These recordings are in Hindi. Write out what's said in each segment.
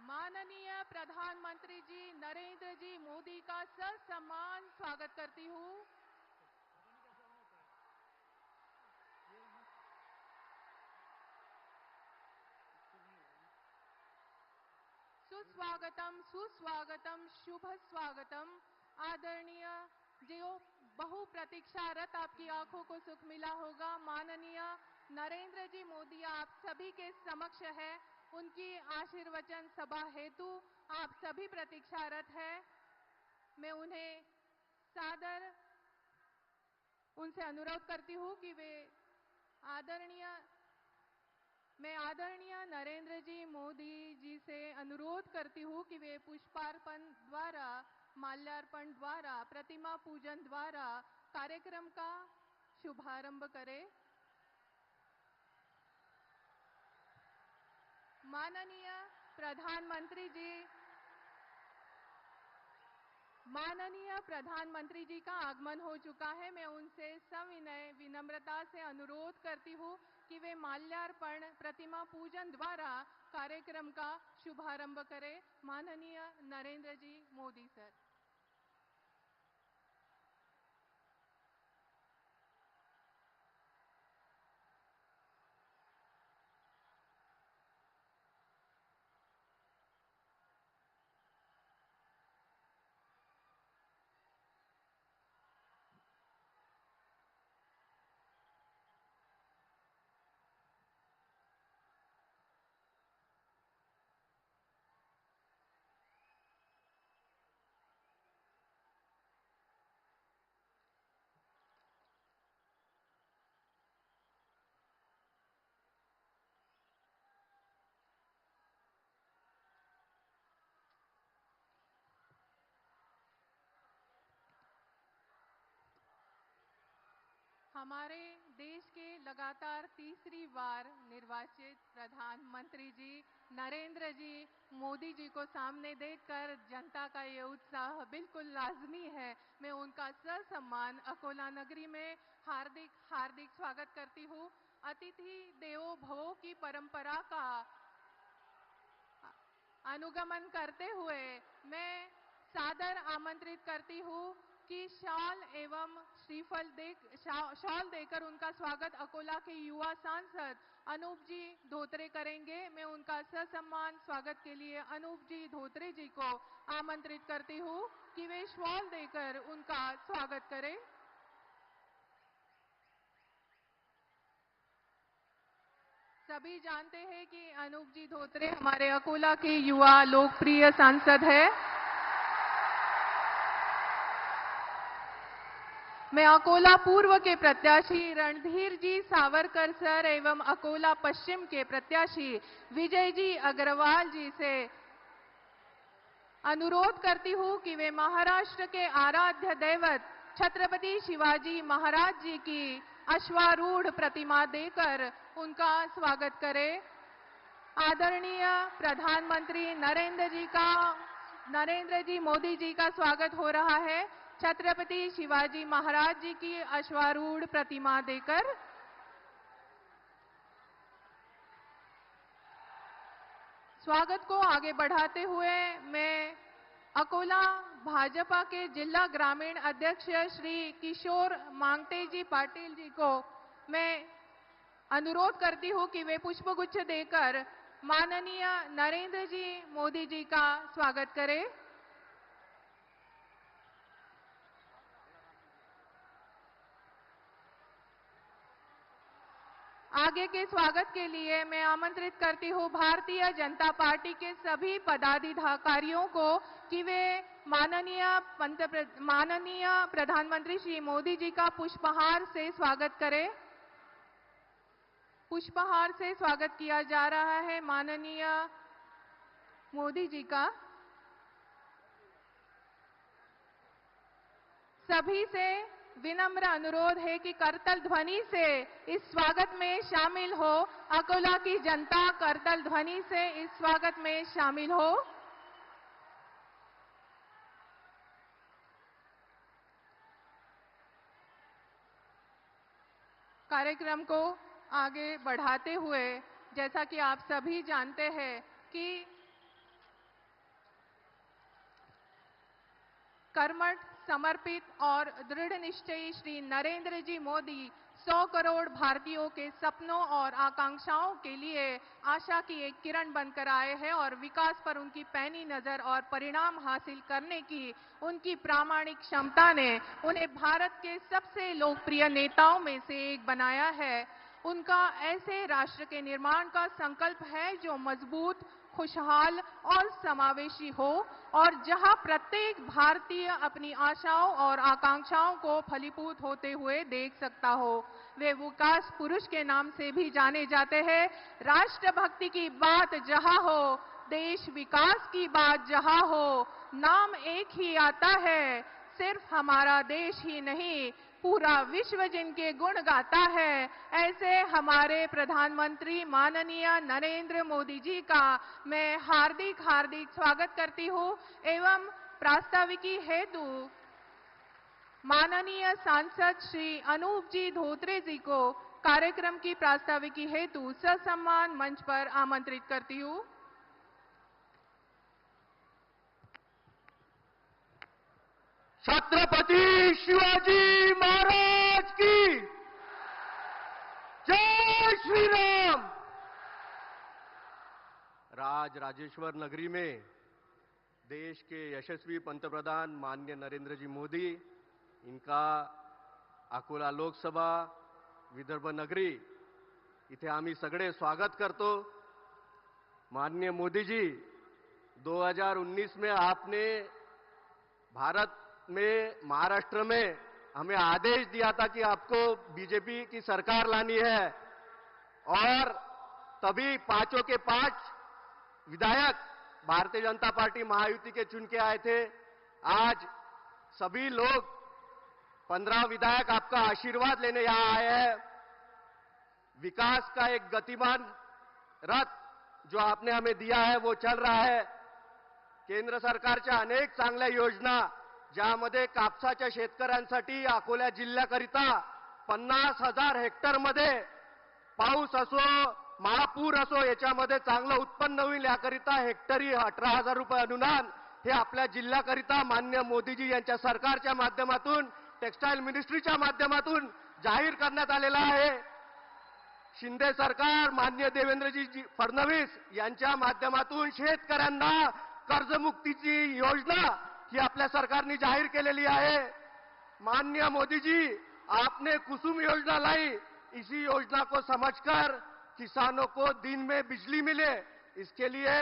माननीय प्रधानमंत्री जी नरेंद्र जी मोदी का ससम्मान स्वागत करती हूँ। सुस्वागतम सुस्वागतम शुभ स्वागतम। आदरणीय जो बहु प्रतीक्षारत आपकी आंखों को सुख मिला होगा, माननीय नरेंद्र जी मोदी आप सभी के समक्ष है। उनकी आशीर्वचन सभा हेतु आप सभी प्रतीक्षारत है। मैं उनसे अनुरोध करती हूँ कि मैं आदरणीय नरेंद्र जी मोदी जी से अनुरोध करती हूँ कि वे पुष्पार्पण द्वारा, माल्यार्पण द्वारा, प्रतिमा पूजन द्वारा कार्यक्रम का शुभारंभ करें। माननीय प्रधानमंत्री जी का आगमन हो चुका है। मैं उनसे सविनय विनम्रता से अनुरोध करती हूँ कि वे माल्यार्पण प्रतिमा पूजन द्वारा कार्यक्रम का शुभारंभ करें। माननीय नरेंद्र जी मोदी सर। हमारे देश के लगातार तीसरी बार निर्वाचित प्रधानमंत्री जी नरेंद्र जी मोदी जी को सामने देखकर जनता का ये उत्साह बिल्कुल लाजमी है। मैं उनका ससम्मान अकोला नगरी में हार्दिक हार्दिक स्वागत करती हूँ। अतिथि देवो भव की परंपरा का अनुगमन करते हुए मैं सादर आमंत्रित करती हूँ कि शॉल एवं श्रीफल शॉल देकर उनका स्वागत अकोला के युवा सांसद अनूप जी धोत्रे करेंगे। मैं उनका ससम्मान स्वागत के लिए अनूप जी धोत्रे जी को आमंत्रित करती हूँ कि वे शॉल देकर उनका स्वागत करें। सभी जानते हैं कि अनूप जी धोत्रे हमारे अकोला के युवा लोकप्रिय सांसद है। मैं अकोला पूर्व के प्रत्याशी रणधीर जी सावरकर सर एवं अकोला पश्चिम के प्रत्याशी विजय जी अग्रवाल जी से अनुरोध करती हूं कि वे महाराष्ट्र के आराध्य दैवत छत्रपति शिवाजी महाराज जी की अश्वारूढ़ प्रतिमा देकर उनका स्वागत करें। आदरणीय प्रधानमंत्री नरेंद्र जी मोदी जी का स्वागत हो रहा है छत्रपति शिवाजी महाराज जी की अश्वारूढ़ प्रतिमा देकर। स्वागत को आगे बढ़ाते हुए मैं अकोला भाजपा के जिला ग्रामीण अध्यक्ष श्री किशोर मांगटे जी पाटिल जी को मैं अनुरोध करती हूं कि वे पुष्पगुच्छ देकर माननीय नरेंद्र जी मोदी जी का स्वागत करें। आगे के स्वागत के लिए मैं आमंत्रित करती हूं भारतीय जनता पार्टी के सभी पदाधिकारियों को कि वे माननीय प्रधानमंत्री श्री मोदी जी का पुष्पहार से स्वागत करें। पुष्पहार से स्वागत किया जा रहा है माननीय मोदी जी का। सभी से विनम्र अनुरोध है कि करतल ध्वनि से इस स्वागत में शामिल हो। अकोला की जनता करतल ध्वनि से इस स्वागत में शामिल हो। कार्यक्रम को आगे बढ़ाते हुए जैसा कि आप सभी जानते हैं कि कर्मठ, समर्पित और दृढ़ निश्चयी श्री नरेंद्र जी मोदी 100 करोड़ भारतीयों के सपनों और आकांक्षाओं के लिए आशा की एक किरण बनकर आए हैं और विकास पर उनकी पैनी नजर और परिणाम हासिल करने की उनकी प्रामाणिक क्षमता ने उन्हें भारत के सबसे लोकप्रिय नेताओं में से एक बनाया है। उनका ऐसे राष्ट्र के निर्माण का संकल्प है जो मजबूत, खुशहाल और समावेशी हो और जहां प्रत्येक भारतीय अपनी आशाओं और आकांक्षाओं को फलीभूत होते हुए देख सकता हो। वे विकास पुरुष के नाम से भी जाने जाते हैं। राष्ट्रभक्ति की बात जहां हो, देश विकास की बात जहां हो, नाम एक ही आता है, सिर्फ हमारा देश ही नहीं पूरा विश्व जिनके गुण गाता है। ऐसे हमारे प्रधानमंत्री माननीय नरेंद्र मोदी जी का मैं हार्दिक स्वागत करती हूं एवं प्रास्ताविकी हेतु माननीय सांसद श्री अनूप जी धोत्रे जी को कार्यक्रम की प्रास्ताविकी हेतु ससम्मान मंच पर आमंत्रित करती हूं। छत्रपति शिवाजी महाराज की जय श्री राम। राजेश्वर नगरी में देश के यशस्वी पंतप्रधान माननीय नरेंद्र जी मोदी, इनका अकोला लोकसभा विदर्भ नगरी इथे आम्ही सगळे स्वागत करतो। माननीय मोदी जी, 2019 में आपने भारत में, महाराष्ट्र में हमें आदेश दिया था कि आपको बीजेपी की सरकार लानी है और तभी पांचों के पांच विधायक भारतीय जनता पार्टी महायुति के चुन के आए थे। आज सभी लोग 15 विधायक आपका आशीर्वाद लेने यहां आए हैं। विकास का एक गतिमान रथ जो आपने हमें दिया है वो चल रहा है। केंद्र सरकारच्या अनेक चांगल्या योजना, ज्यामध्ये कापसाच्या शेतकऱ्यांसाठी अकोला जिल्ह्याकरिता 50,000 हेक्टरमध्ये पाऊस असो, महापूर असो, याच्यामध्ये चांगलं उत्पन्न होईल याकरिता हेक्टरी 18,000 रुपये अनुदान हे आपल्या जिल्ह्याकरिता माननीय मोदीजी यांच्या सरकारच्या माध्यमातून, टेक्सटाईल मिनिस्ट्रीच्या माध्यमातून जाहीर करण्यात आलेला आहे। शिंदे सरकार माननीय देवेंद्रजी फडणवीस यांच्या माध्यमातून शेतकऱ्यांना कर्जमुक्तीची योजना ही आपल्या सरकारने जाहीर केलेली आहे। माननीय मोदी जी, आपने कुसुम योजना लाई, इसी योजना को समझकर किसानों को दिन में बिजली मिले, इसके लिए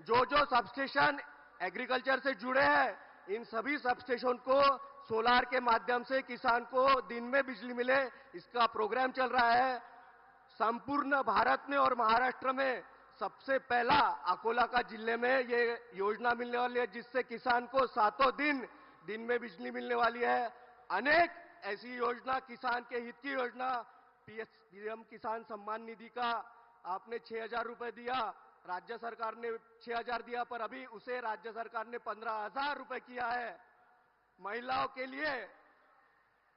जो सबस्टेशन एग्रीकल्चर से जुड़े हैं, इन सभी सबस्टेशन को सोलार के माध्यम से किसान को दिन में बिजली मिले, इसका प्रोग्राम चल रहा है। संपूर्ण भारत में और महाराष्ट्र में सबसे पहला अकोला का जिले में ये योजना मिलने वाली है, जिससे किसान को 7 दिन में बिजली मिलने वाली है। अनेक ऐसी योजना, किसान के हित की योजना, पीएम किसान सम्मान निधि का आपने 6,000 रुपए दिया, राज्य सरकार ने 6,000 दिया, पर अभी उसे राज्य सरकार ने 15,000 रुपए किया है। महिलाओं के लिए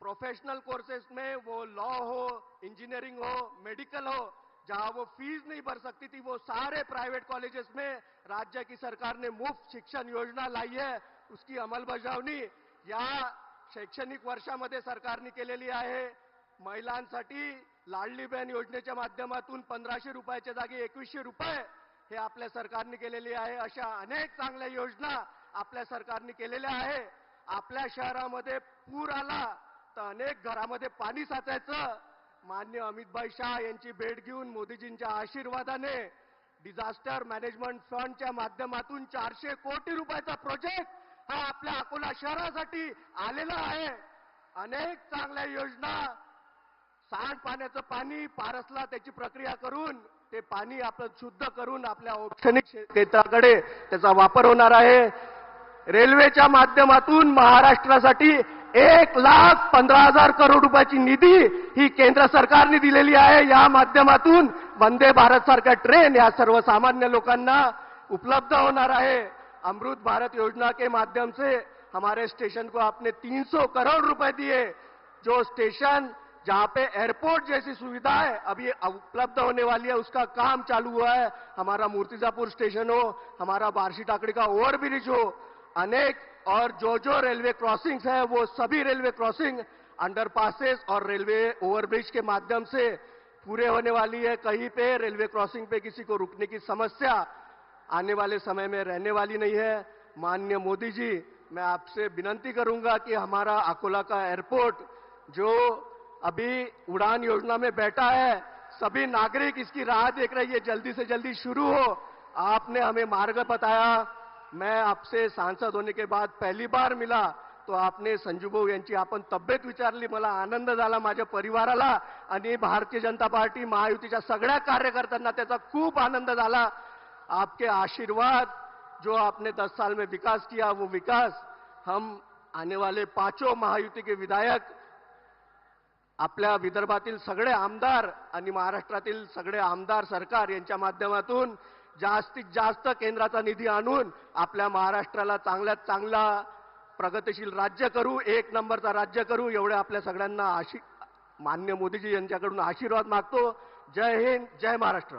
प्रोफेशनल कोर्सेस में, वो लॉ हो, इंजीनियरिंग हो, मेडिकल हो, जहां वो फीस नहीं भर सकती थी, वो सारे प्राइवेट कॉलेजेस में राज्य की सरकार ने मुफ्त शिक्षण योजना लाई है। उसकी अंमलबजावणी या शैक्षणिक वर्षामध्ये सरकारने केलेली आहे। महिलांसाठी लाडली बहीण योजनेच्या माध्यमातून 1,500 रुपयाच्या जागी 2,100 रुपये हे आपल्या सरकारने केलेली आहे। अशा अनेक चांगल्या योजना आपल्या सरकारने केलेल्या आहे। आपल्या शहरामध्ये पूर आला तर अनेक घरामध्ये पाणी साचायचं। माननीय अमितभाई शाह यांची भेट घेऊन मोदीजींच्या आशीर्वादाने डिझास्टर मॅनेजमेंट फंडच्या माध्यमातून 400 कोटी रुपयाचा प्रोजेक्ट हा आपल्या अकोला शहरासाठी आलेला आहे। अनेक चांगल्या योजना, सांडपाण्याचं पाणी पारसला त्याची प्रक्रिया करून ते पाणी आपण शुद्ध करून आपल्या औष्णिक क्षेत्राकडे त्याचा वापर होणार आहे। रेल्वेच्या माध्यमातून महाराष्ट्रासाठी 1,15,000 करोड रुपयाची निधी ही केंद्र सरकारने दिलेली आहे। या माध्यमातून वंदे भारत सारख्या ट्रेन या सर्वसामान्य लोकांना उपलब्ध होणार आहे। अमृत भारत योजना के माध्यम से हमारे स्टेशन को आपने 300 करोड़ रुपए दिए। जो स्टेशन जहां पे एयरपोर्ट जैसी सुविधा है अभी उपलब्ध होने वाली है, उसका काम चालू हुआ है। हमारा मूर्तिजापुर स्टेशन हो, हमारा बार्शी टाकड़ी का ओवरब्रिज हो, अनेक और जो जो रेलवे क्रॉसिंग्स है वो सभी रेलवे क्रॉसिंग अंडरपासेस और रेलवे ओवरब्रिज के माध्यम से पूरे होने वाली है। कहीं पे रेलवे क्रॉसिंग पे किसी को रुकने की समस्या आने वाले समय में रहने वाली नहीं है। माननीय मोदी जी, मैं आपसे विनती करूंगा कि हमारा अकोला का एयरपोर्ट जो अभी उड़ान योजना में बैठा है, सभी नागरिक इसकी राह देख रहे हैं, ये जल्दी से जल्दी शुरू हो। आपने हमें मार्ग बताया। मैं आपसे सांसद होने के बाद पहली बार मिला, तो आपने संजू भाऊ यांची आपण तब्येत विचारली, मला आनंद झाला, माझ्या परिवाराला आणि भारतीय जनता पार्टी महायुतीच्या सगळ्या कार्यकर्त्यांना त्याचा खूप आनंद झाला। आपके आशीर्वाद, जो आपने 10 साल में विकास किया, वो विकास हम आने वाले 5 महायुति के विधायक, आपल्या विदर्भातील सगळे आमदार आणि महाराष्ट्रातील सगळे आमदार सरकार यांच्या माध्यमातून जास्तीत जास्त केंद्राचा निधी आणून आपल्या महाराष्ट्राला चांगल्यात चांगला प्रगतिशील राज्य करू, 1 नंबरचा राज्य करू, एवढे आपल्या सगळ्यांना माननीय मोदीजी यांच्याकडून आशीर्वाद मागतो। जय हिंद, जय महाराष्ट्र।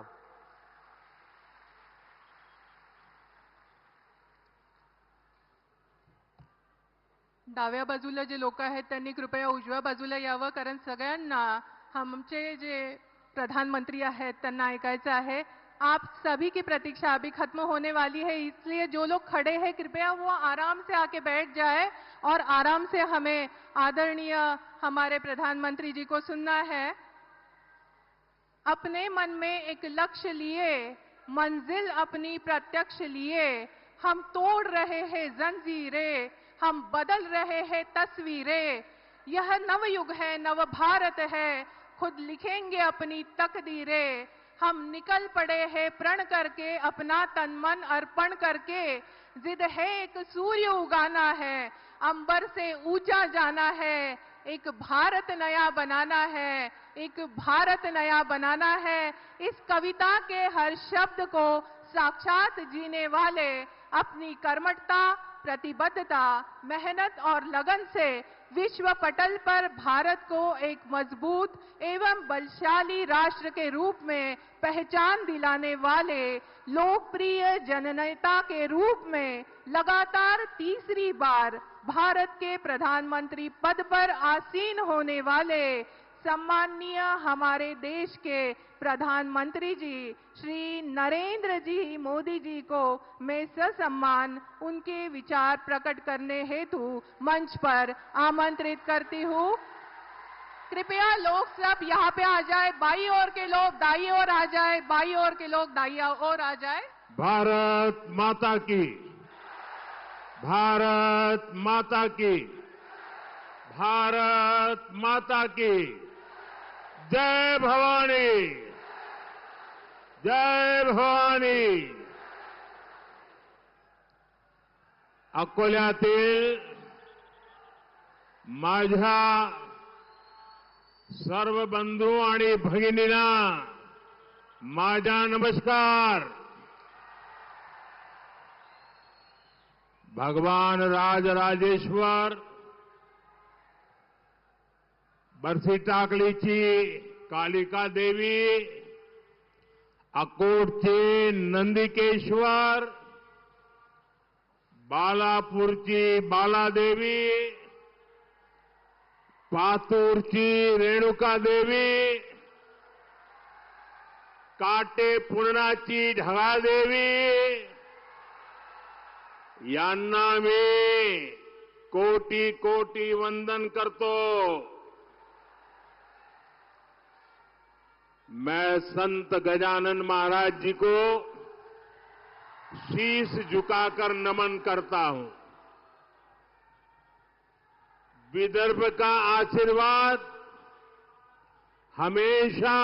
डाव्या बाजूला जे लोक आहेत त्यांनी कृपया उजव्या बाजूला यावं, कारण सगळ्यांना आमचे जे प्रधानमंत्री आहेत त्यांना ऐकायचं आहे। आप सभी की प्रतीक्षा अभी खत्म होने वाली है, इसलिए जो लोग खड़े हैं कृपया वो आराम से आके बैठ जाए और आराम से हमें आदरणीय हमारे प्रधानमंत्री जी को सुनना है। अपने मन में एक लक्ष्य लिए, मंजिल अपनी प्रत्यक्ष लिए, हम तोड़ रहे हैं जंजीरें, हम बदल रहे हैं तस्वीरें। यह नवयुग है, नव भारत है, खुद लिखेंगे अपनी तकदीरें। हम निकल पड़े हैं प्रण करके, अपना तन मन अर्पण करके। जिद है एक सूर्य उगाना है, अंबर से ऊंचा जाना है, एक भारत नया बनाना है, एक भारत नया बनाना है। इस कविता के हर शब्द को साक्षात जीने वाले अपनी कर्मठता, प्रतिबद्धता, मेहनत और लगन से विश्व पटल पर भारत को एक मजबूत एवं बलशाली राष्ट्र के रूप में पहचान दिलाने वाले लोकप्रिय जननेता के रूप में लगातार तीसरी बार भारत के प्रधानमंत्री पद पर आसीन होने वाले सम्माननीय हमारे देश के प्रधानमंत्री जी श्री नरेंद्र जी मोदी जी को मैं ससम्मान उनके विचार प्रकट करने हेतु मंच पर आमंत्रित करती हूँ। कृपया लोग सब यहाँ पे आ जाए, बाई ओर के लोग दाई ओर आ जाए, बाई ओर के लोग दाई ओर आ जाए। भारत माता की, भारत माता की, भारत माता की जय भवानी, जय भवानी। अकोल्यातील माझ्या सर्व बंधू आणि भगिनींना माझा नमस्कार। भगवान राजराजेश्वर बरसी टाकलीची कालिका देवी, अकोटचे नंदिकेश्वर, बालापूरची बालादेवी, पातूरची रेणुका देवी, काटे पूर्णाची ढगादेवी यांना मी कोटी कोटी वंदन करतो। मैं संत गजानन महाराज जी को शीश झुकाकर नमन करता हूं। विदर्भ का आशीर्वाद हमेशा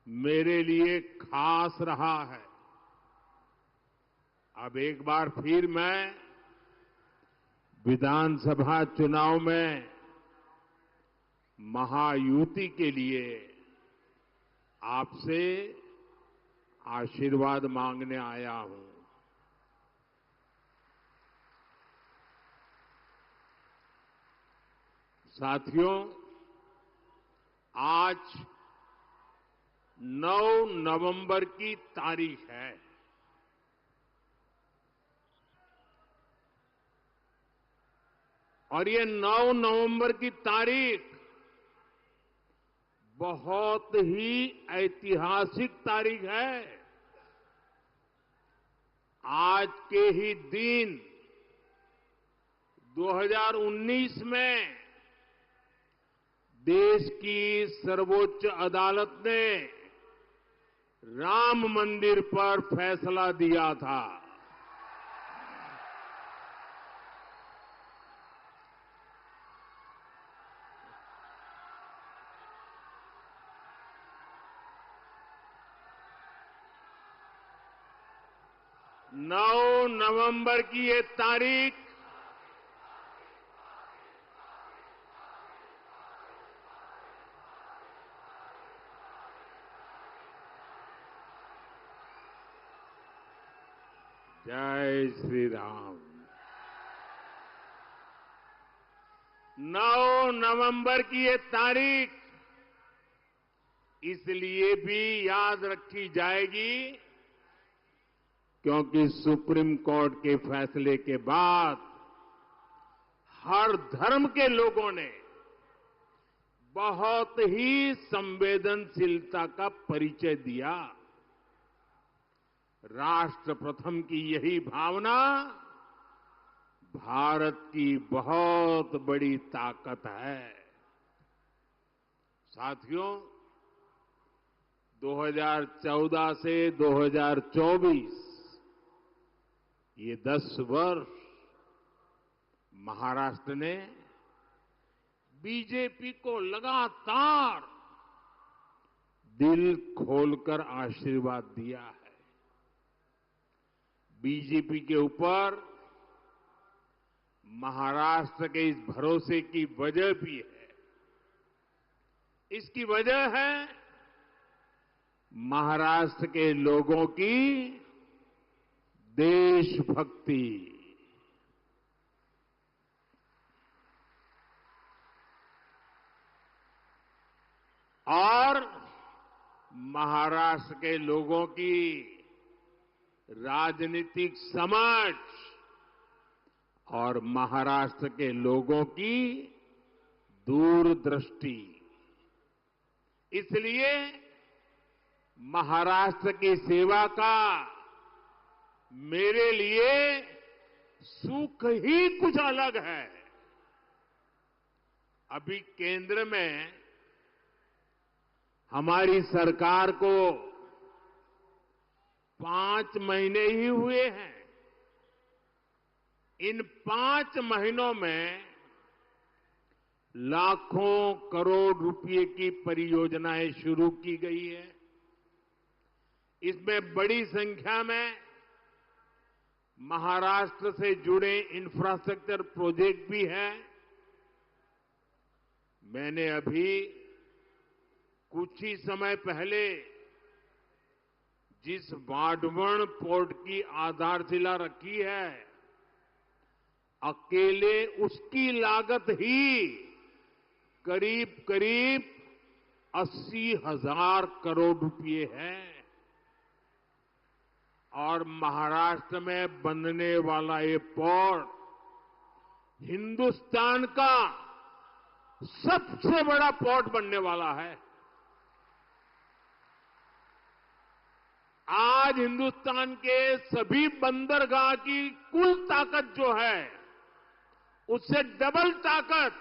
मेरे लिए खास रहा है। अब एक बार फिर मैं विधानसभा चुनाव में महायुति के लिए आपसे आशीर्वाद मांगने आया हूं। साथियों, आज 9 नवंबर की तारीख है। और ये 9 नवंबर की तारीख बहुत ही ऐतिहासिक तारीख है। आज के ही दिन 2019 में देश की सर्वोच्च अदालत ने राम मंदिर पर फैसला दिया था। नौ नवंबर की ये तारीख जय श्री राम। 9 नवंबर की ये तारीख इसलिए भी याद रखी जाएगी क्योंकि सुप्रीम कोर्ट के फैसले के बाद हर धर्म के लोगों ने बहुत ही संवेदनशीलता का परिचय दिया। राष्ट्र प्रथम की यही भावना भारत की बहुत बड़ी ताकत है। साथियों, 2014 से 2024 ये 10 वर्ष महाराष्ट्र ने बीजेपी को लगातार दिल खोलकर आशीर्वाद दिया है। बीजेपी के ऊपर महाराष्ट्र के इस भरोसे की वजह भी है। इसकी वजह है महाराष्ट्र के लोगों की देशभक्ति। और महाराष्ट्र के लोगों की राजनीतिक समझ और महाराष्ट्र के लोगों की दूरदृष्टि। इसलिए महाराष्ट्र की सेवा का मेरे लिए सुख ही कुछ अलग है। अभी केंद्र में हमारी सरकार को 5 महीने ही हुए हैं। इन 5 महीनों में लाखों करोड़ रुपए की परियोजनाएं शुरू की गई है। इसमें बड़ी संख्या में महाराष्ट्र से जुड़े इंफ्रास्ट्रक्चर प्रोजेक्ट भी हैं। मैंने अभी कुछ ही समय पहले जिस वाढवण पोर्ट की आधारशिला रखी है, अकेले उसकी लागत ही करीब करीब 80,000 करोड़ रुपए है। और महाराष्ट्र में बनने वाला ये पोर्ट हिंदुस्तान का सबसे बड़ा पोर्ट बनने वाला है। आज हिंदुस्तान के सभी बंदरगाह की कुल ताकत जो है, उससे डबल ताकत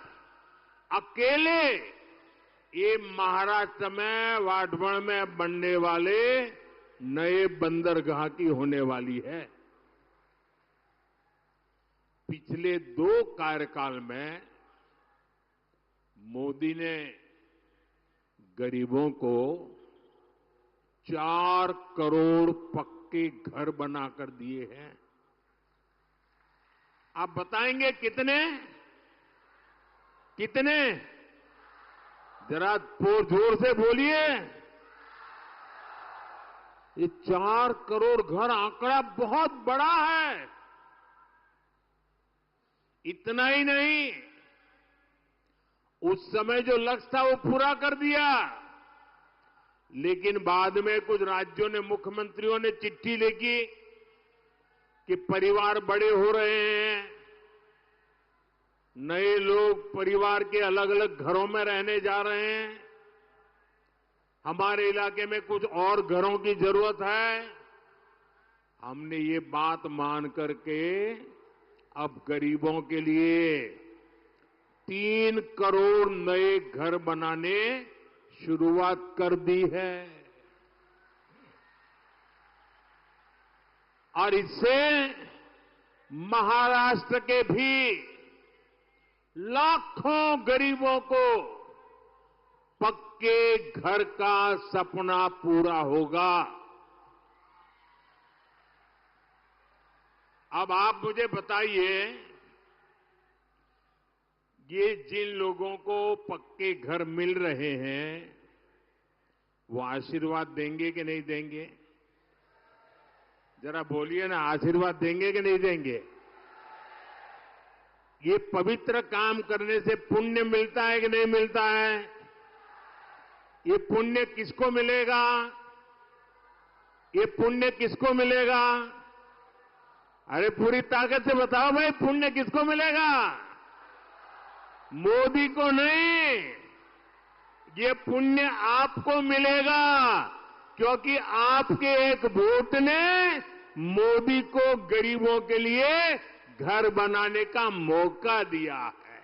अकेले ये महाराष्ट्र में वाढवण में बनने वाले नए बंदरगाह की होने वाली है। पिछले 2 कार्यकाल में मोदी ने गरीबों को 4 करोड़ पक्के घर बनाकर दिए हैं। आप बताएंगे कितने? कितने? जरा जोर से बोलिए। ये 4 करोड़ घर आंकड़ा बहुत बड़ा है। इतना ही नहीं, उस समय जो लक्ष्य था वो पूरा कर दिया, लेकिन बाद में कुछ राज्यों ने, मुख्यमंत्रियों ने चिट्ठी लिखी कि परिवार बड़े हो रहे हैं, नए लोग परिवार के अलग अलग घरों में रहने जा रहे हैं। हमारे इलाके में कुछ और घरों की जरूरत है। हमने ये बात मान करके अब गरीबों के लिए 3 करोड़ नए घर बनाने शुरुआत कर दी है। और इससे महाराष्ट्र के भी लाखों गरीबों को पक्के घर का सपना पूरा होगा। अब आप मुझे बताइए, ये जिन लोगों को पक्के घर मिल रहे हैं वो आशीर्वाद देंगे कि नहीं देंगे? जरा बोलिए ना, आशीर्वाद देंगे कि नहीं देंगे? ये पवित्र काम करने से पुण्य मिलता है कि नहीं मिलता है? ये पुण्य किसको मिलेगा? ये पुण्य किसको मिलेगा? अरे पूरी ताकत से बताओ भाई, पुण्य किसको मिलेगा? मोदी को नहीं, ये पुण्य आपको मिलेगा, क्योंकि आपके एक वोट ने मोदी को गरीबों के लिए घर बनाने का मौका दिया है।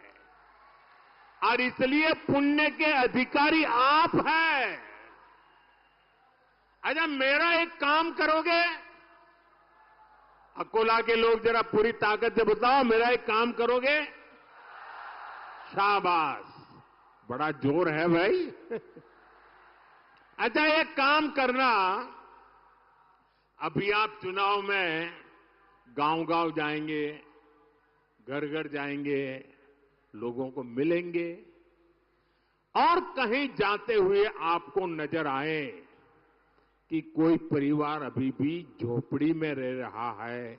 और इसलिए पुण्य के अधिकारी आप हैं। अच्छा, मेरा एक काम करोगे? अकोला के लोग जरा पूरी ताकत से बताओ, मेरा एक काम करोगे? शाबाश, बड़ा जोर है भाई। अच्छा, एक काम करना, अभी आप चुनाव में गांव-गांव जाएंगे, घर-घर जाएंगे, लोगों को मिलेंगे, और कहीं जाते हुए आपको नजर आए कि कोई परिवार अभी भी झोपड़ी में रह रहा है,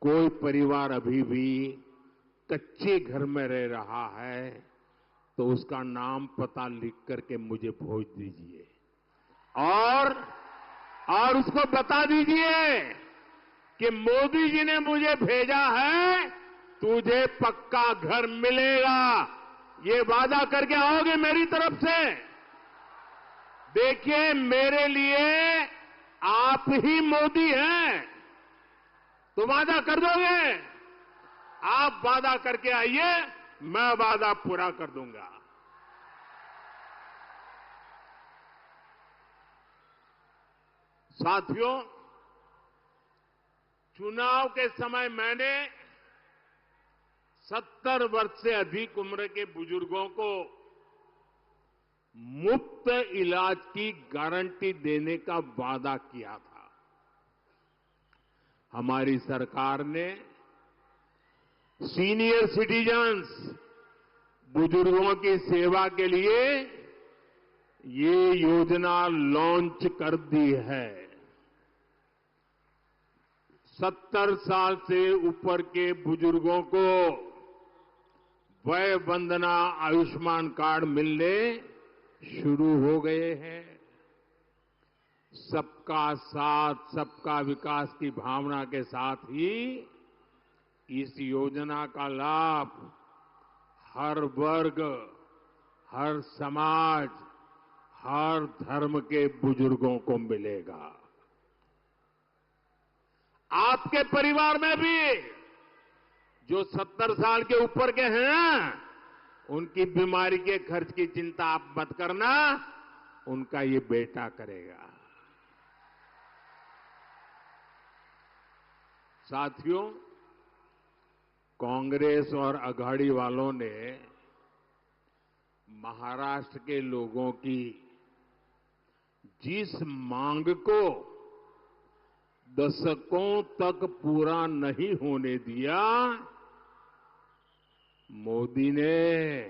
कोई परिवार अभी भी कच्चे घर में रह रहा है, तो उसका नाम पता लिख करके मुझे भेज दीजिए और उसको बता दीजिए कि मोदी जी ने मुझे भेजा है, तुझे पक्का घर मिलेगा। ये वादा करके आओगे मेरी तरफ से? देखिए, मेरे लिए आप ही मोदी हैं, तो वादा कर दोगे? आप वादा करके आइए, मैं वादा पूरा कर दूंगा। साथियों, चुनाव के समय मैंने 70 वर्ष से अधिक उम्र के बुजुर्गों को मुफ्त इलाज की गारंटी देने का वादा किया था। हमारी सरकार ने सीनियर सिटीजन्स, बुजुर्गों की सेवा के लिए ये योजना लॉन्च कर दी है। 70 साल से ऊपर के बुजुर्गों को वय वंदना आयुष्मान कार्ड मिलने शुरू हो गए हैं। सबका साथ, सबका विकास की भावना के साथ ही इस योजना का लाभ हर वर्ग, हर समाज, हर धर्म के बुजुर्गों को मिलेगा। आपके परिवार में भी जो 70 साल के ऊपर के हैं, उनकी बीमारी के खर्च की चिंता आप मत करना, उनका ये बेटा करेगा। साथियों, कांग्रेस और अघाड़ी वालों ने महाराष्ट्र के लोगों की जिस मांग को दशकों तक पूरा नहीं होने दिया, मोदी ने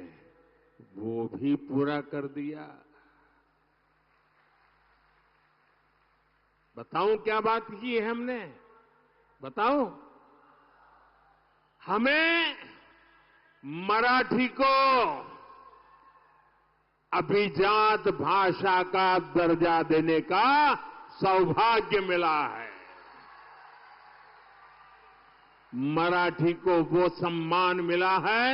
वो भी पूरा कर दिया। बताऊं क्या बात की है हमने? बताऊं? हमें मराठी को अभिजात भाषा का दर्जा देने का सौभाग्य मिला है। मराठी को वो सम्मान मिला है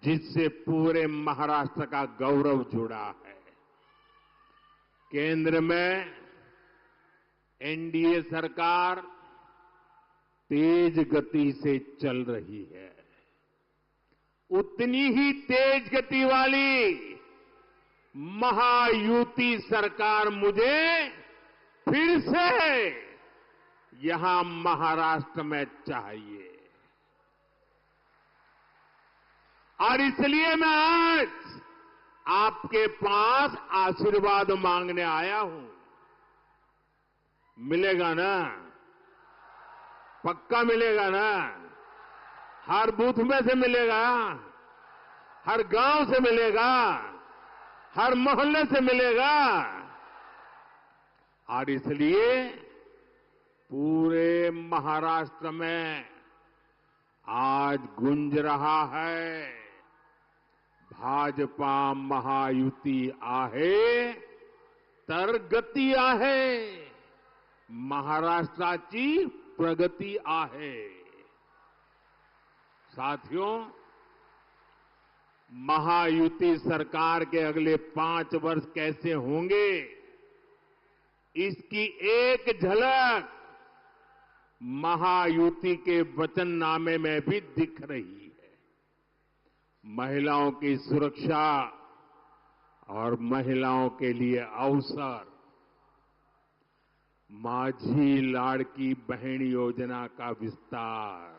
जिससे पूरे महाराष्ट्र का गौरव जुड़ा है। केंद्र में एनडीए सरकार तेज गति से चल रही है। उतनी ही तेज गति वाली महायुति सरकार मुझे फिर से यहां महाराष्ट्र में चाहिए। और इसलिए मैं आज आपके पास आशीर्वाद मांगने आया हूं। मिलेगा ना? पक्का मिलेगा ना? हर बूथ में से मिलेगा, हर गांव से मिलेगा, हर मोहल्ले से मिलेगा। और इसलिए पूरे महाराष्ट्र में आज गूंज रहा है, भाजपा महायुति आहे तर गती आहे, महाराष्ट्राची प्रगती आहे। साथियों, महायुति सरकार के अगले 5 वर्ष कैसे होंगे, इसकी एक झलक महायुति के वचननामे में भी दिख रही है। महिलाओं की सुरक्षा और महिलाओं के लिए अवसर, माझी लाड़की बहन योजना का विस्तार,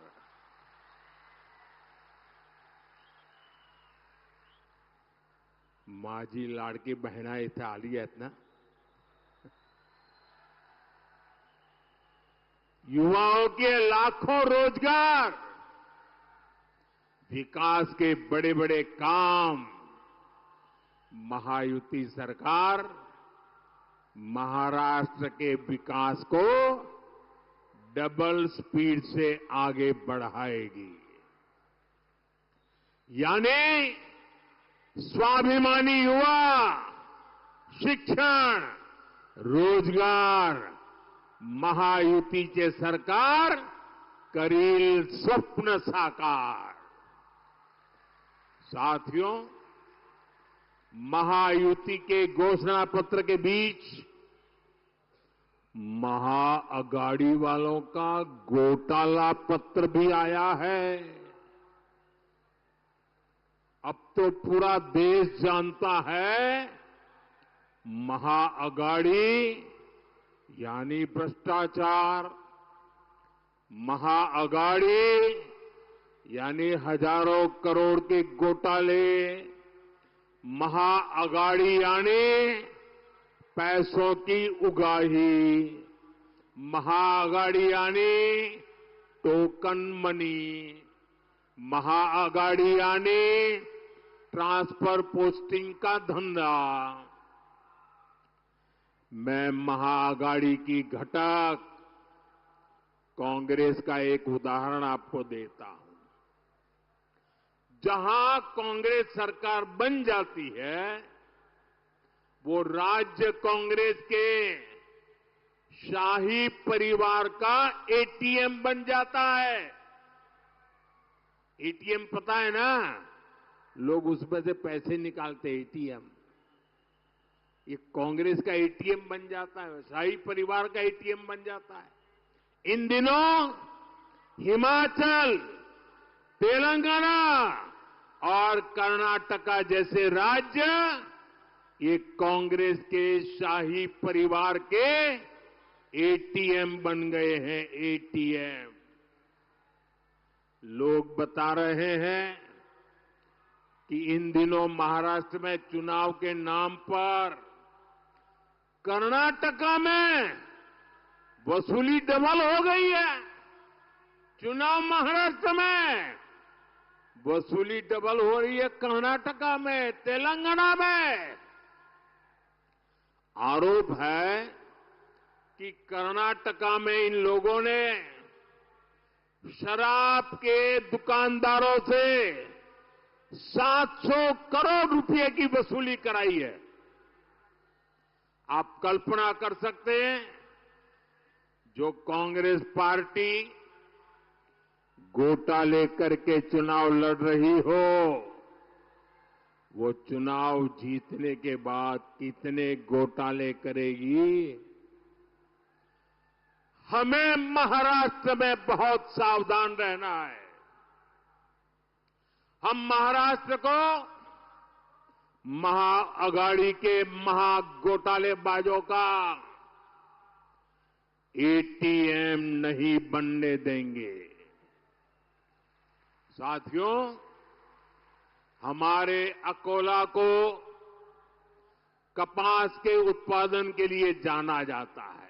माझी लाडकी बहिणा इथे आली आहेत ना, युवाओं के लाखों रोजगार, विकास के बड़े बड़े काम महायुति सरकार महाराष्ट्र के विकास को डबल स्पीड से आगे बढ़ाएगी। यानी स्वाभिमानी युवा, शिक्षण, रोजगार महायुतीचे सरकार करील स्वप्न साकार। साथियों, महायुति के घोषणा पत्र के बीच महाअगाड़ी वालों का घोटाला पत्र भी आया है। अब तो पूरा देश जानता है, महाअगाड़ी यानी भ्रष्टाचार, महाअगाड़ी यानी हजारों करोड़ के घोटाले, महाअगाड़ी यानी पैसों की उगाही, महाअगाड़ी यानी टोकन मनी, महाअगाड़ी यानी ट्रांसफर पोस्टिंग का धंधा। मैं महाअगाड़ी की घटक कांग्रेस का एक उदाहरण आपको देता हूं। जहां कांग्रेस सरकार बन जाती है, वो राज्य कांग्रेस के शाही परिवार का एटीएम बन जाता है। एटीएम पता है ना, लोग उसमें से पैसे निकालते हैं, एटीएम। ये कांग्रेस का एटीएम बन जाता है, शाही परिवार का एटीएम बन जाता है। इन दिनों हिमाचल, तेलंगाना और कर्नाटका जैसे राज्य ये कांग्रेस के शाही परिवार के एटीएम बन गए हैं, एटीएम। लोग बता रहे हैं कि इन दिनों महाराष्ट्र में चुनाव के नाम पर कर्नाटका में वसूली डबल हो गई है। चुनाव महाराष्ट्र में, वसूली डबल हो रही है कर्नाटका में, तेलंगाना में। आरोप है कि कर्नाटका में इन लोगों ने शराब के दुकानदारों से 700 करोड़ रुपए की वसूली कराई है। आप कल्पना कर सकते हैं, जो कांग्रेस पार्टी घोटाले करके चुनाव लड़ रही हो, वो चुनाव जीतने के बाद कितने घोटाले करेगी। हमें महाराष्ट्र में बहुत सावधान रहना है। हम महाराष्ट्र को महाअघाड़ी के महाघोटालेबाजों का एटीएम नहीं बनने देंगे। साथियों, हमारे अकोला को कपास के उत्पादन के लिए जाना जाता है।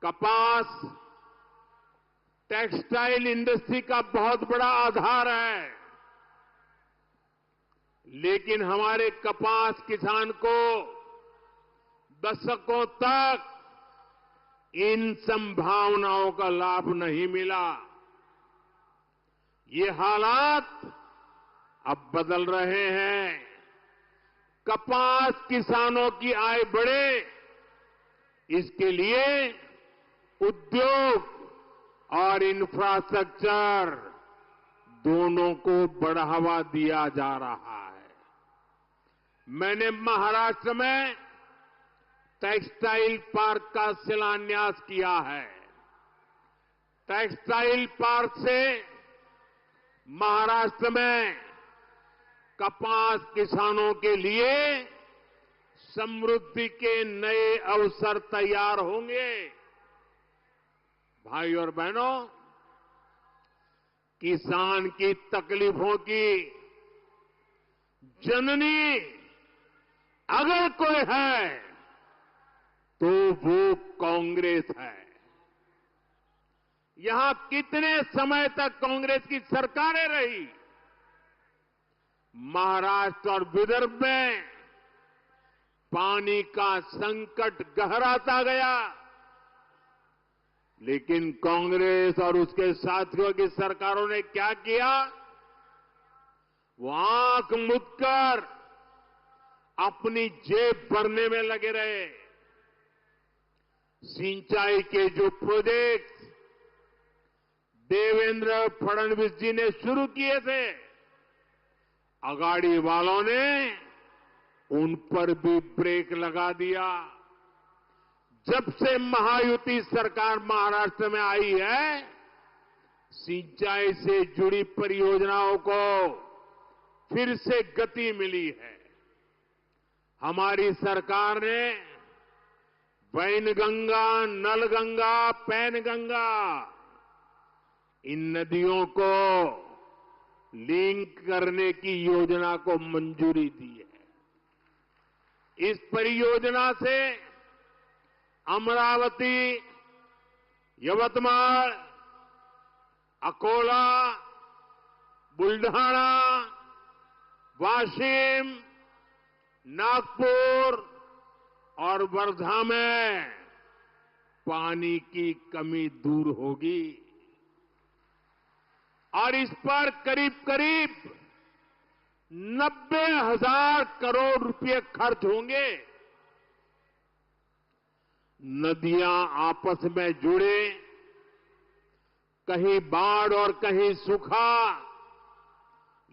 कपास टेक्सटाइल इंडस्ट्री का बहुत बड़ा आधार है, लेकिन हमारे कपास किसान को दशकों तक इन संभावनाओं का लाभ नहीं मिला। ये हालात अब बदल रहे हैं। कपास किसानों की आय बढ़े, इसके लिए उद्योग और इंफ्रास्ट्रक्चर दोनों को बढ़ावा दिया जा रहा है। मैंने महाराष्ट्र में टेक्सटाइल पार्क का शिलान्यास किया है। टेक्सटाइल पार्क से महाराष्ट्र में कपास किसानों के लिए समृद्धि के नए अवसर तैयार होंगे। भाई और बहनों, किसान की तकलीफों की जननी अगर कोई है तो वो कांग्रेस है। यहां कितने समय तक कांग्रेस की सरकारें रही। महाराष्ट्र और विदर्भ में पानी का संकट गहराता गया, लेकिन कांग्रेस और उसके साथियों की सरकारों ने क्या किया? वो आंख मूंदकर अपनी जेब भरने में लगे रहे। सिंचाई के जो प्रोजेक्ट देवेंद्र फडणवीस जी ने शुरू किए थे, अगाड़ी वालों ने उन पर भी ब्रेक लगा दिया। जब से महायुति सरकार महाराष्ट्र में आई है, सिंचाई से जुड़ी परियोजनाओं को फिर से गति मिली है। हमारी सरकार ने वैनगंगा, नलगंगा, पैनगंगा इन नदियों को लिंक करने की योजना को मंजूरी दी है। इस परियोजना से अमरावती, यवतमाळ, अकोला, बुल्ढाणा, वाशिम, नागपुर और वर्धा में पानी की कमी दूर होगी और इस पर करीब करीब 90,000 करोड़ रुपए खर्च होंगे। नदियां आपस में जुड़े, कहीं बाढ़ और कहीं सूखा,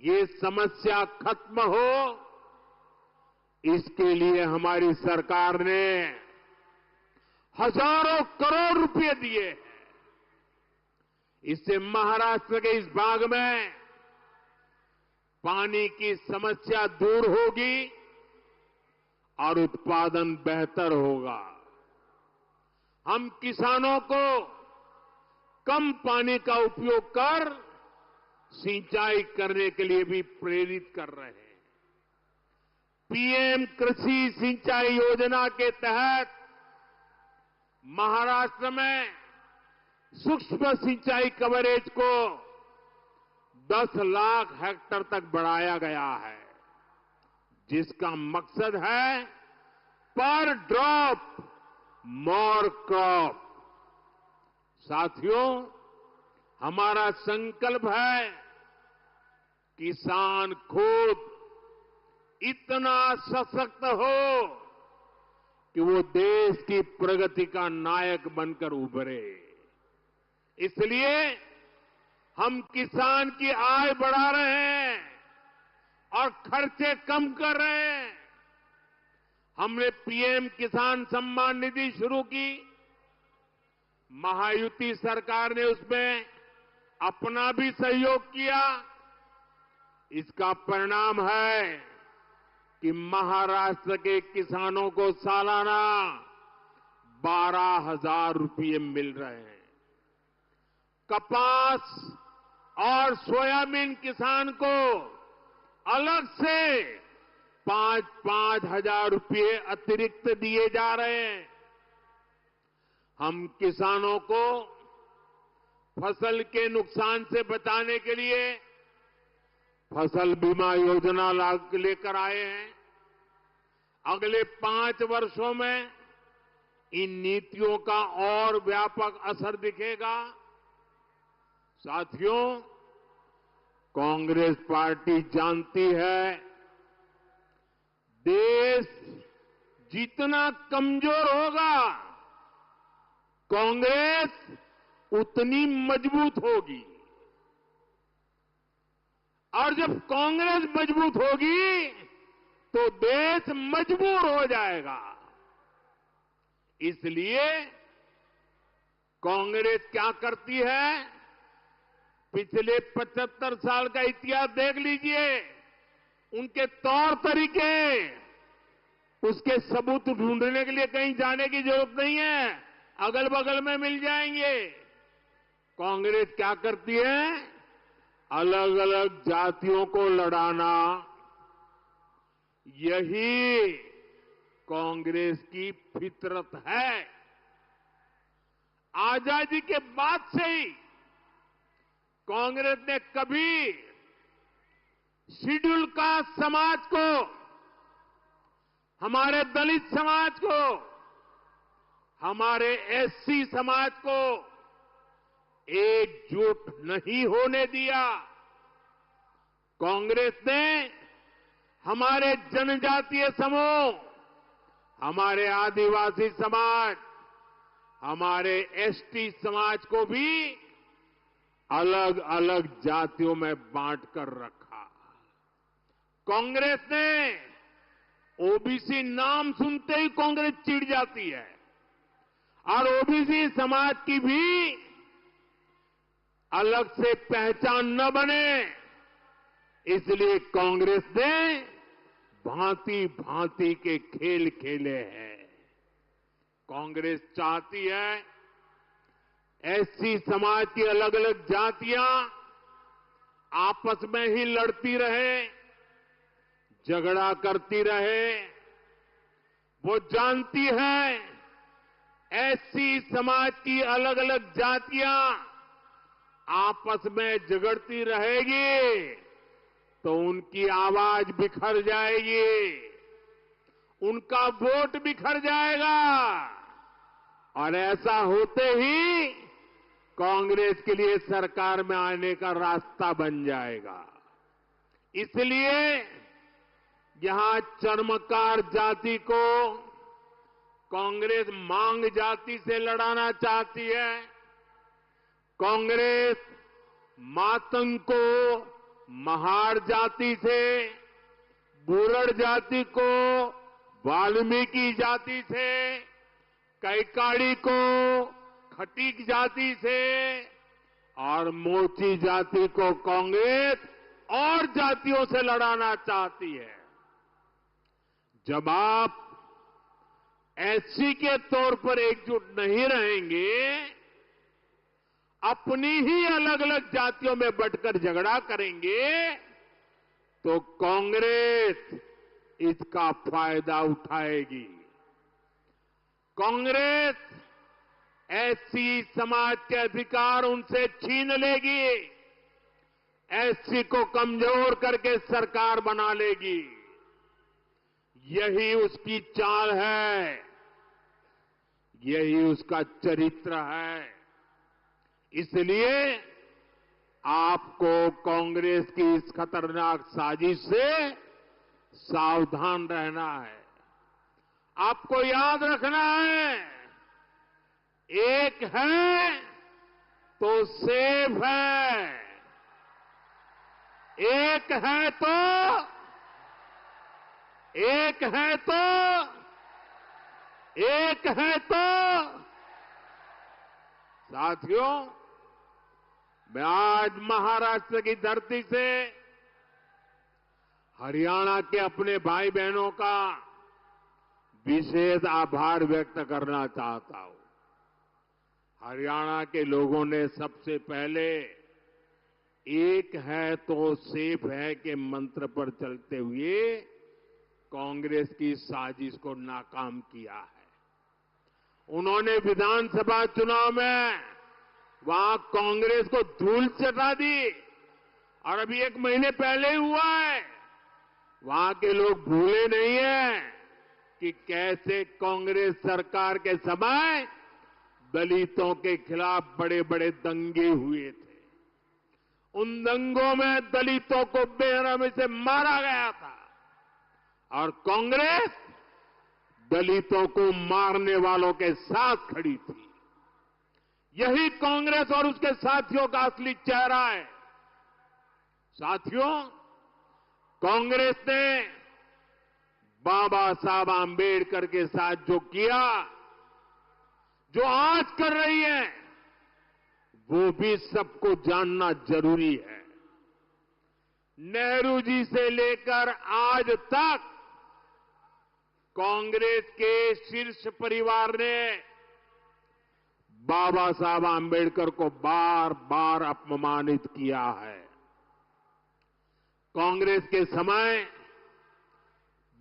ये समस्या खत्म हो, इसके लिए हमारी सरकार ने हजारों करोड़ रुपए दिए हैं। इससे महाराष्ट्र के इस भाग में पानी की समस्या दूर होगी और उत्पादन बेहतर होगा। हम किसानों को कम पानी का उपयोग कर सिंचाई करने के लिए भी प्रेरित कर रहे हैं। पीएम कृषि सिंचाई योजना के तहत महाराष्ट्र में सूक्ष्म सिंचाई कवरेज को 10 लाख हेक्टेयर तक बढ़ाया गया है, जिसका मकसद है पर ड्रॉप मोर क्रॉप। साथियों, हमारा संकल्प है किसान खुद इतना सशक्त हो कि वो देश की प्रगति का नायक बनकर उभरे। इसलिए हम किसान की आय बढ़ा रहे हैं और खर्चे कम कर रहे हैं। हमने पीएम किसान सम्मान निधि शुरू की। महायुति सरकार ने उसमें अपना भी सहयोग किया। इसका परिणाम है कि महाराष्ट्र के किसानों को सालाना 12,000 रुपये मिल रहे हैं। कपास और सोयाबीन किसान को अलग से 5-5 हजार रुपये अतिरिक्त दिए जा रहे हैं। हम किसानों को फसल के नुकसान से बचाने के लिए फसल बीमा योजना लेकर आए हैं। अगले 5 वर्षों में इन नीतियों का और व्यापक असर दिखेगा। साथियों, कांग्रेस पार्टी जानती है देश जितना कमजोर होगा, कांग्रेस उतनी मजबूत होगी। और जब कांग्रेस मजबूत होगी तो देश मजबूर हो जाएगा। इसलिए कांग्रेस क्या करती है? पिछले 75 साल का इतिहास देख लीजिए। उनके तौर तरीके, उसके सबूत ढूंढने के लिए कहीं जाने की जरूरत नहीं है, अगल बगल में मिल जाएंगे। कांग्रेस क्या करती है? अलग अलग जातियों को लड़ाना, यही कांग्रेस की फितरत है। आजादी के बाद से ही कांग्रेस ने कभी शेड्यूल कास्ट समाज को, हमारे दलित समाज को, हमारे एससी समाज को एकजुट नहीं होने दिया। कांग्रेस ने हमारे जनजातीय समूह, हमारे आदिवासी समाज, हमारे एसटी समाज को भी अलग अलग जातियों में बांटकर रखा। कांग्रेस ने ओबीसी नाम सुनते ही कांग्रेस चिढ़ जाती है और ओबीसी समाज की भी अलग से पहचान न बने, इसलिए कांग्रेस ने भांति भांति के खेल खेले हैं। कांग्रेस चाहती है एससी समाज की अलग अलग जातियां आपस में ही लड़ती रहे, झगड़ा करती रहे। वो जानती है एससी समाज की अलग अलग जातियां आपस में झगड़ती रहेगी तो उनकी आवाज बिखर जाएगी, उनका वोट बिखर जाएगा और ऐसा होते ही कांग्रेस के लिए सरकार में आने का रास्ता बन जाएगा। इसलिए यहां चर्मकार जाति को कांग्रेस मांग जाति से लड़ाना चाहती है। कांग्रेस मातंग को महार जाति से, बुरड़ जाति को वाल्मीकि जाति से, कैकाड़ी को खटीक जाति से और मोची जाति को कांग्रेस और जातियों से लड़ाना चाहती है। जब आप एससी के तौर पर एकजुट नहीं रहेंगे, अपनी ही अलग अलग जातियों में बंटकर झगड़ा करेंगे, तो कांग्रेस इसका फायदा उठाएगी। कांग्रेस एससी समाज के अधिकार उनसे छीन लेगी, एससी को कमजोर करके सरकार बना लेगी। यही उसकी चाल है, यही उसका चरित्र है। इसलिए आपको कांग्रेस की इस खतरनाक साजिश से सावधान रहना है। आपको याद रखना है, एक है तो सेफ है, एक है तो एक है तो एक है तो साथियों, मैं आज महाराष्ट्र की धरती से हरियाणा के अपने भाई बहनों का विशेष आभार व्यक्त करना चाहता हूं। हरियाणा के लोगों ने सबसे पहले एक है तो सेफ है के मंत्र पर चलते हुए कांग्रेस की साजिश को नाकाम किया है। उन्होंने विधानसभा चुनाव में वहां कांग्रेस को धूल चटा दी और अभी 1 महीने पहले ही हुआ है। वहां के लोग भूले नहीं हैं कि कैसे कांग्रेस सरकार के समय दलितों के खिलाफ बड़े बड़े दंगे हुए थे। उन दंगों में दलितों को बेरहमी से मारा गया था और कांग्रेस दलितों को मारने वालों के साथ खड़ी थी। यही कांग्रेस और उसके साथियों का असली चेहरा है। साथियों, कांग्रेस ने बाबा साहब आंबेडकर के साथ जो किया, जो आज कर रही है, वो भी सबको जानना जरूरी है। नेहरू जी से लेकर आज तक कांग्रेस के शीर्ष परिवार ने बाबा साहब आंबेडकर को बार बार अपमानित किया है। कांग्रेस के समय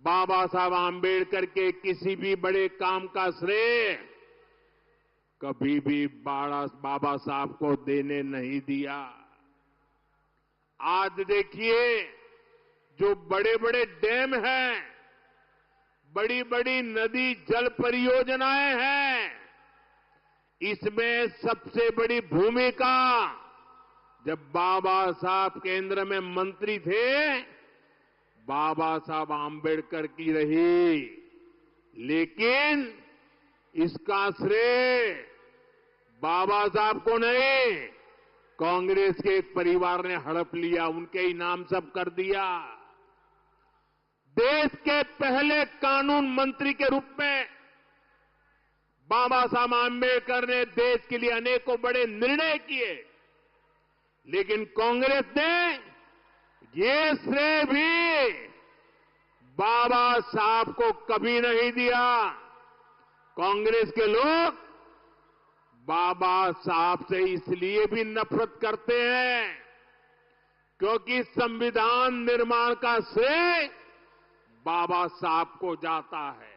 बाबा साहब आंबेडकर के किसी भी बड़े काम का श्रेय कभी भी बाबा साहब को देने नहीं दिया। आज देखिए, जो बड़े बड़े डैम हैं, बड़ी बड़ी नदी जल परियोजनाएं हैं, इसमें सबसे बड़ी भूमिका जब बाबा साहब केंद्र में मंत्री थे, बाबा साहब आंबेडकर की रही। लेकिन इसका श्रेय बाबा साहब को नहीं, कांग्रेस के एक परिवार ने हड़प लिया, उनके ही नाम सब कर दिया। देश के पहले कानून मंत्री के रूप में बाबा साहब आंबेडकर ने देश के लिए अनेकों बड़े निर्णय किए, लेकिन कांग्रेस ने ये श्रेय भी बाबा साहब को कभी नहीं दिया। कांग्रेस के लोग बाबा साहब से इसलिए भी नफरत करते हैं क्योंकि संविधान निर्माण का श्रेय बाबा साहब को जाता है।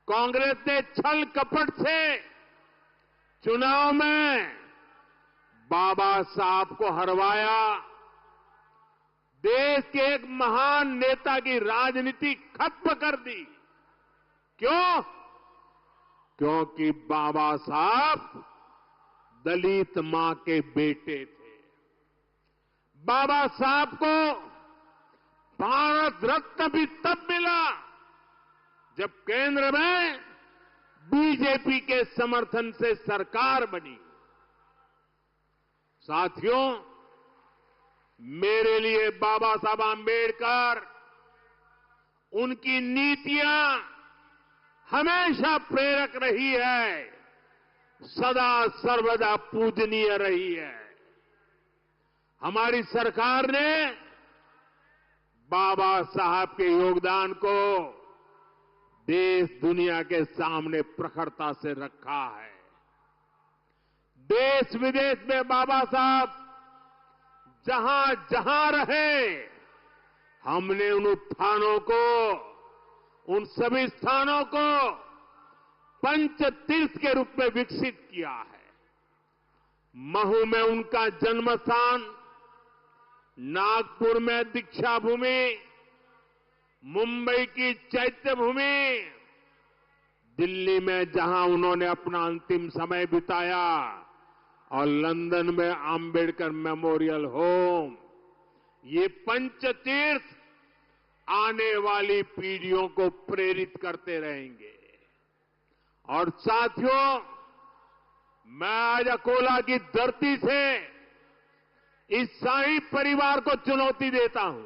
कांग्रेस ने छल कपट से चुनाव में बाबा साहब को हरवाया। देश के एक महान नेता की राजनीति खत्म कर दी। क्यों? क्योंकि बाबा साहब दलित मां के बेटे थे। बाबा साहब को भारत रत्न भी तब मिला जब केंद्र में बीजेपी के समर्थन से सरकार बनी। साथियों, मेरे लिए बाबा साहब आंबेडकर, उनकी नीतियां हमेशा प्रेरक रही है, सदा सर्वदा पूजनीय रही है। हमारी सरकार ने बाबा साहब के योगदान को देश दुनिया के सामने प्रखरता से रखा है। देश विदेश में बाबा साहब जहां जहां रहे, हमने उन उत्थानों को, उन सभी स्थानों को पंच तीर्थ के रूप में विकसित किया है। महू में उनका जन्म स्थान, नागपुर में दीक्षा भूमि, मुंबई की चैत्य भूमि, दिल्ली में जहां उन्होंने अपना अंतिम समय बिताया, और लंदन में आंबेडकर मेमोरियल होम, ये पंच तीर्थ आने वाली पीढ़ियों को प्रेरित करते रहेंगे। और साथियों, मैं आज अकोला की धरती से इस शाही परिवार को चुनौती देता हूं।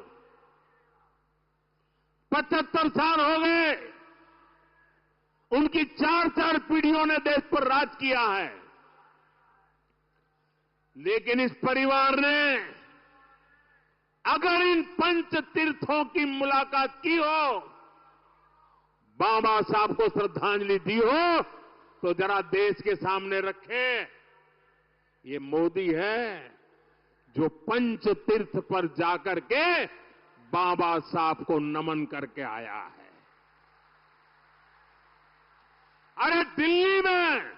75 साल हो गए, उनकी 4 पीढ़ियों ने देश पर राज किया है, लेकिन इस परिवार ने अगर इन पंच तीर्थों की मुलाकात की हो, बाबा साहब को श्रद्धांजलि दी हो, तो जरा देश के सामने रखे। ये मोदी है जो पंच तीर्थ पर जाकर के बाबा साहब को नमन करके आया है। अरे दिल्ली में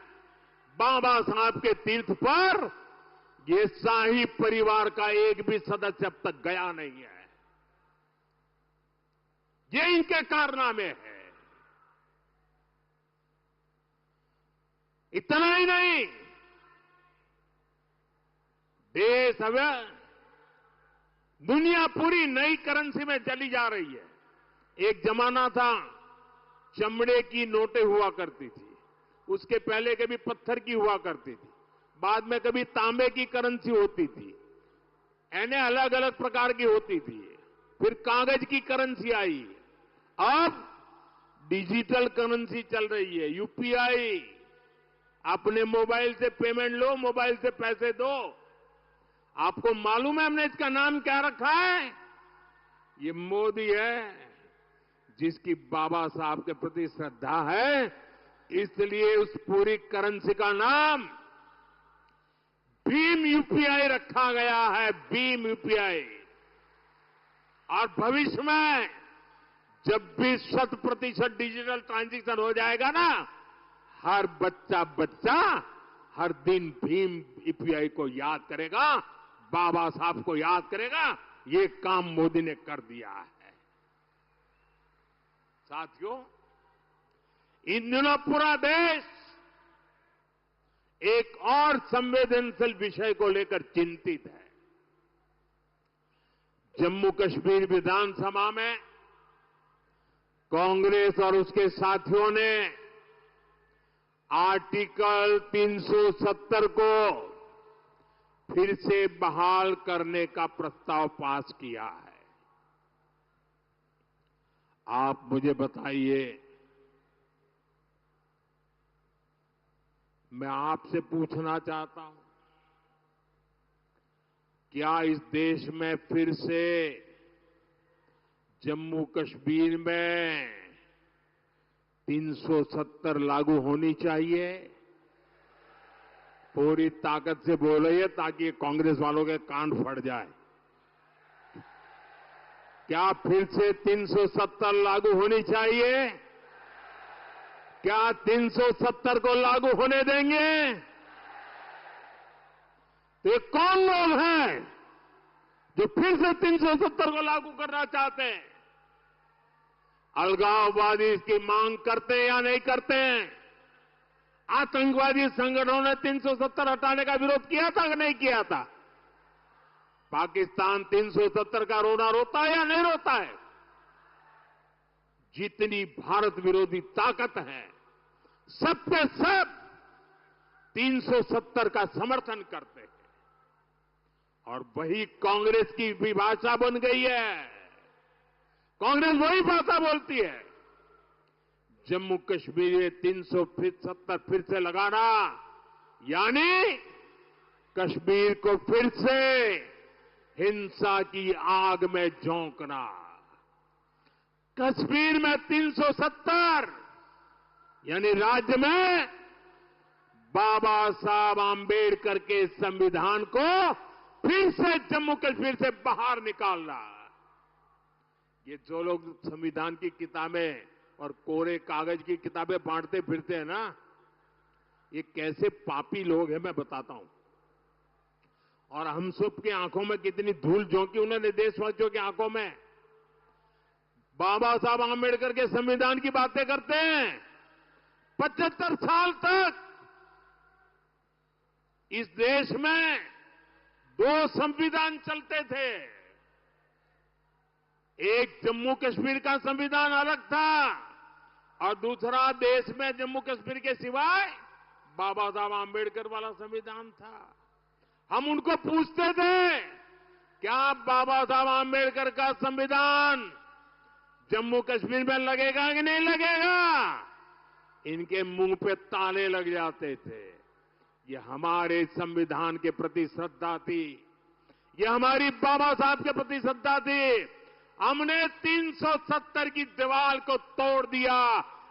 बाबा साहब के तीर्थ पर ये शाही परिवार का एक भी सदस्य अब तक गया नहीं है। ये इनके कारनामे है। इतना ही नहीं, देश अब दुनिया पूरी नई करेंसी में चली जा रही है। एक जमाना था चमड़े की नोटें हुआ करती थी, उसके पहले कभी पत्थर की हुआ करती थी, बाद में कभी तांबे की करेंसी होती थी, यानी अलग अलग प्रकार की होती थी। फिर कागज की करेंसी आई, अब डिजिटल करेंसी चल रही है, यूपीआई। अपने मोबाइल से पेमेंट लो, मोबाइल से पैसे दो। आपको मालूम है हमने इसका नाम क्या रखा है? ये मोदी है, जिसकी बाबा साहब के प्रति श्रद्धा है, इसलिए उस पूरी करेंसी का नाम भीम यूपीआई रखा गया है, भीम यूपीआई। और भविष्य में जब भी 100% डिजिटल ट्रांजैक्शन हो जाएगा ना, हर बच्चा हर दिन भीम यूपीआई को याद करेगा, बाबा साहब को याद करेगा। ये काम मोदी ने कर दिया है। साथियों, इन दिनों पूरा देश एक और संवेदनशील विषय को लेकर चिंतित है। जम्मू कश्मीर विधानसभा में कांग्रेस और उसके साथियों ने आर्टिकल 370 को फिर से बहाल करने का प्रस्ताव पास किया है। आप मुझे बताइए, मैं आपसे पूछना चाहता हूं, क्या इस देश में फिर से जम्मू कश्मीर में 370 लागू होनी चाहिए? पूरी ताकत से बोलिए ताकि कांग्रेस वालों के कान फट जाए। क्या फिर से 370 लागू होनी चाहिए? क्या 370 को लागू होने देंगे? तो ये कौन लोग हैं जो फिर से 370 को लागू करना चाहते हैं? अलगाववादी इसकी मांग करते हैं या नहीं करते हैं? आतंकवादी संगठनों ने 370 हटाने का विरोध किया था कि नहीं किया था? पाकिस्तान 370 का रोना रोता है या नहीं रोता है? जितनी भारत विरोधी ताकत है, सब पे सब 370 का समर्थन करते हैं। और वही कांग्रेस की भी भाषा बन गई है। कांग्रेस वही भाषा बोलती है। जम्मू कश्मीर में 370 फिर से लगाना, यानी कश्मीर को फिर से हिंसा की आग में झोंकना। कश्मीर में 370 यानी राज्य में बाबा साहब आंबेडकर के संविधान को फिर से जम्मू कश्मीर से बाहर निकालना। ये जो लोग संविधान की किताबें और कोरे कागज की किताबें बांटते फिरते हैं ना, ये कैसे पापी लोग हैं मैं बताता हूं। और हम सब की आंखों में कितनी धूल झोंकी उन्होंने देशवासियों की आंखों में। बाबा साहब आंबेडकर के संविधान की बातें करते हैं। 75 साल तक इस देश में 2 संविधान चलते थे। एक जम्मू कश्मीर का संविधान अलग था और दूसरा देश में जम्मू कश्मीर के सिवाय बाबा साहब आंबेडकर वाला संविधान था। हम उनको पूछते थे, क्या बाबा साहब आंबेडकर का संविधान जम्मू कश्मीर में लगेगा कि नहीं लगेगा? इनके मुंह पे ताले लग जाते थे। ये हमारे संविधान के प्रति श्रद्धा थी, ये हमारी बाबा साहब के प्रति श्रद्धा थी। हमने 370 की दीवार को तोड़ दिया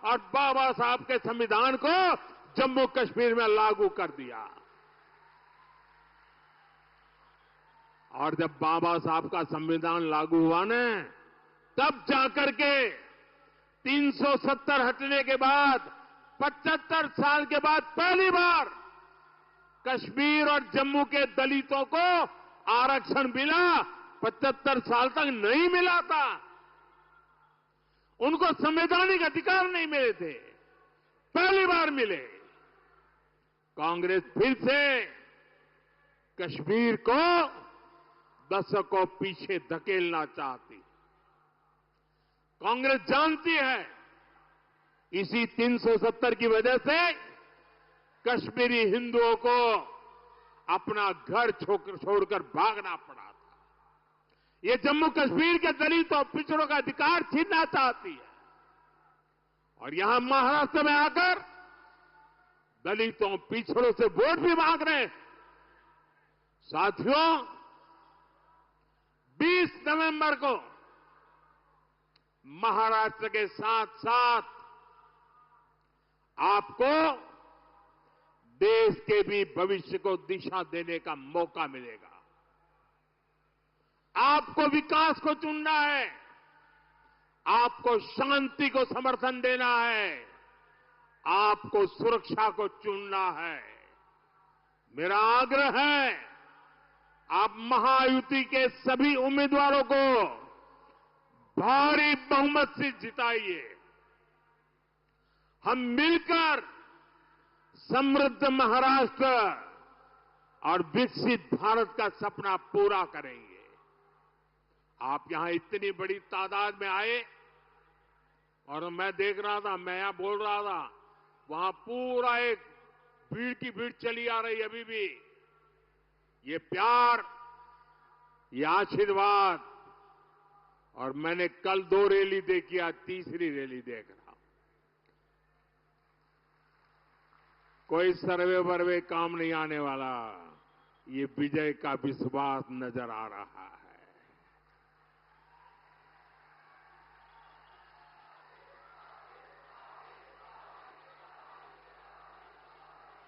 और बाबा साहब के संविधान को जम्मू कश्मीर में लागू कर दिया। और जब बाबा साहब का संविधान लागू हुआ न, तब जाकर के 370 हटने के बाद 75 साल के बाद पहली बार कश्मीर और जम्मू के दलितों को आरक्षण मिला। 75 साल तक नहीं मिला था, उनको संवैधानिक अधिकार नहीं मिले थे, पहली बार मिले। कांग्रेस फिर से कश्मीर को दशकों पीछे धकेलना चाहती। कांग्रेस जानती है इसी 370 की वजह से कश्मीरी हिंदुओं को अपना घर छोड़कर भागना पड़ा था। ये जम्मू कश्मीर के दलितों पिछड़ों का अधिकार छीनना चाहती है और यहां महाराष्ट्र में आकर दलितों पिछड़ों से वोट भी मांग रहे हैं। साथियों, 20 नवंबर को महाराष्ट्र के साथ साथ आपको देश के भी भविष्य को दिशा देने का मौका मिलेगा। आपको विकास को चुनना है, आपको शांति को समर्थन देना है, आपको सुरक्षा को चुनना है। मेरा आग्रह है, आप महायुति के सभी उम्मीदवारों को भारी बहुमत से जिताइए। हम मिलकर समृद्ध महाराष्ट्र और विकसित भारत का सपना पूरा करेंगे। आप यहां इतनी बड़ी तादाद में आए और मैं देख रहा था, मैं यहां बोल रहा था, वहां पूरा एक भीड़ की भीड़ चली आ रही अभी भी। ये प्यार, ये आशीर्वाद, और मैंने कल 2 रैली देखी, आज तीसरी रैली देख रहा हूं। कोई सर्वे वर्वे काम नहीं आने वाला, ये विजय का विश्वास नजर आ रहा है।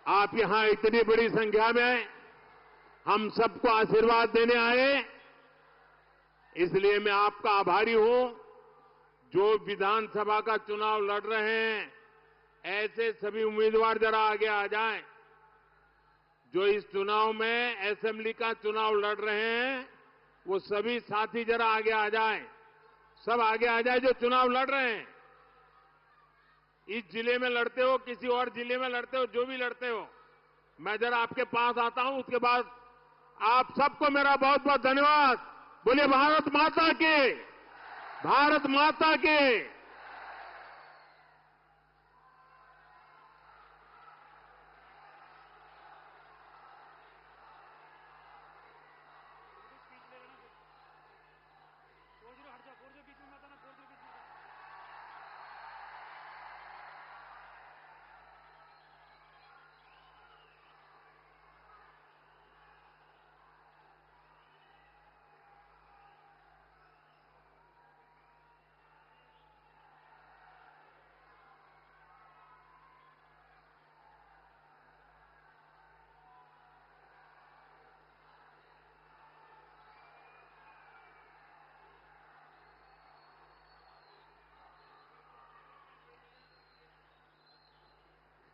आप यहां इतनी बड़ी संख्या में हम सबको आशीर्वाद देने आए, इसलिए मैं आपका आभारी हूं। जो विधानसभा का चुनाव लड़ रहे हैं, ऐसे सभी उम्मीदवार जरा आगे आ जाएं। जो इस चुनाव में असेंबली का चुनाव लड़ रहे हैं, वो सभी साथी जरा आगे आ जाएं। सब आगे आ जाए जो चुनाव लड़ रहे हैं। इस जिले में लड़ते हो, किसी और जिले में लड़ते हो, जो भी लड़ते हो, मैं जरा आपके पास आता हूं। उसके बाद आप सबको मेरा बहुत बहुत धन्यवाद। बोलिए भारत माता की, भारत माता की।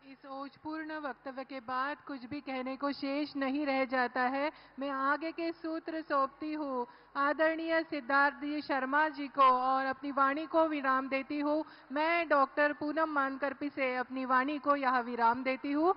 इस ओजपूर्ण वक्तव्य के बाद कुछ भी कहने को शेष नहीं रह जाता है। मैं आगे के सूत्र सौंपती हूँ आदरणीय सिद्धार्थ जी शर्मा जी को और अपनी वाणी को विराम देती हूँ। मैं डॉक्टर पूनम मानकरपी से अपनी वाणी को यह विराम देती हूँ।